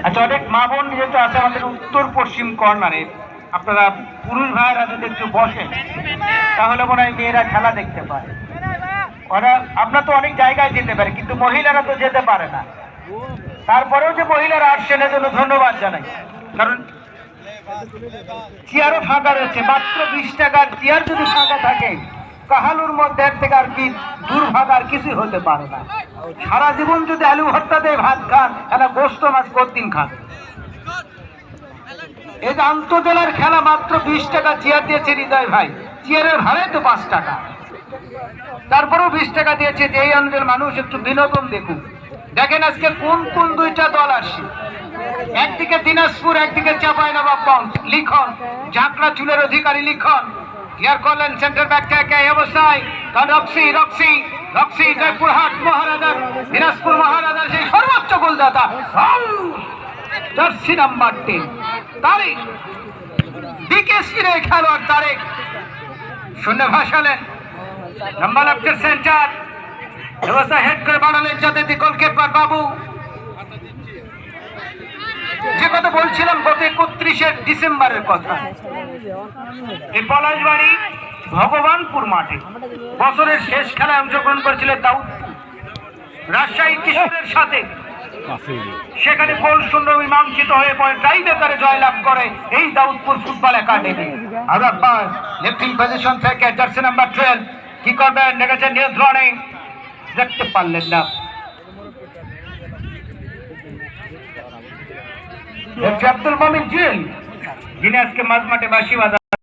আচ্ছা, অনেক মা বোন যেহেতু আছে আমাদের উত্তর পশ্চিম কর্নারে, আপনারা পুরুষ ভাইয়েরা যদি একটু বসেন তাহলে মনে হয় মেয়েরা খেলা দেখতে পারে। ওরা আপনার তো অনেক জায়গায় যেতে পারে, কিন্তু মহিলারা তো যেতে পারে না। তারপরেও যে মহিলারা আসছেন এজন্য ধন্যবাদ জানাই, কারণ চেয়ারও ফাঁকা রয়েছে। মাত্র 20 টাকার চেয়ার যদি ফাঁকা থাকে, কাহালুর মধ্যে থেকে আর কি দুর্ভাগ আর কিছু হতে পারে না। সারা জীবন যদি আলু ভর্তা দিয়ে ভাত খান, একটা গোস্ত মাছ কতদিন খান? এই যে আন্তজেলার খেলা, মাত্র 20 টাকা চেয়ার দিয়েছে হৃদয় ভাই। চেয়ারের ভাড়াই তো 5 টাকা, তারপরেও 20 টাকা দিয়েছে যে এই অঞ্চলের মানুষ একটু বিনোদন দেখুক। দেখেন আজকে কোন কোন দুইটা দল আসছে, একদিকে দিনাজপুর, একদিকে চাঁপাইনবাবগঞ্জ। লিখন ঝাঁকড়া চুলের অধিকারী লিখন ক্লিয়ার করলেন সেন্টার ব্যাক থেকে এই অবস্থায়। কারণ রক্সি জয়পুরহাট মহারাজার, দিনাজপুর মহারাজার সেই সর্বোচ্চ গোলদাতা জার্সি নাম্বার 3 তারেক, বিকেএসপির এই খেলোয়াড় তারেক শূন্য ভাসালেন। লম্বা লেফটের সেন্টার ব্যবস্থা হেড করে বাড়ালেন যাতে গোলকিপার বাবু। যে কথা বলছিলাম গত 31 ডিসেম্বরের কথা, এই পলাশবাড়ি ভগবানপুর মাঠে বছরের শেষ খেলায় অংশগ্রহণ করেছিলেন দাউদপুর রাজশাহী কিশোরের সাথে। সেখানে গোল শূন্য মীমাংসিত হয়ে পড়ে টাই ব্রেকারে জয়লাভ করে এই দাউদপুর ফুটবল একাডেমি। আর একবার লেফটিং পজিশন থেকে জার্সি নাম্বার 12 কি করবেন, দেখেছেন নিয়ন্ত্রণে, দেখতে পারলেন না। আব্দুল মমিন জিল, যিনি আজকে মাঝ মাঠে বাঁশি বাজান।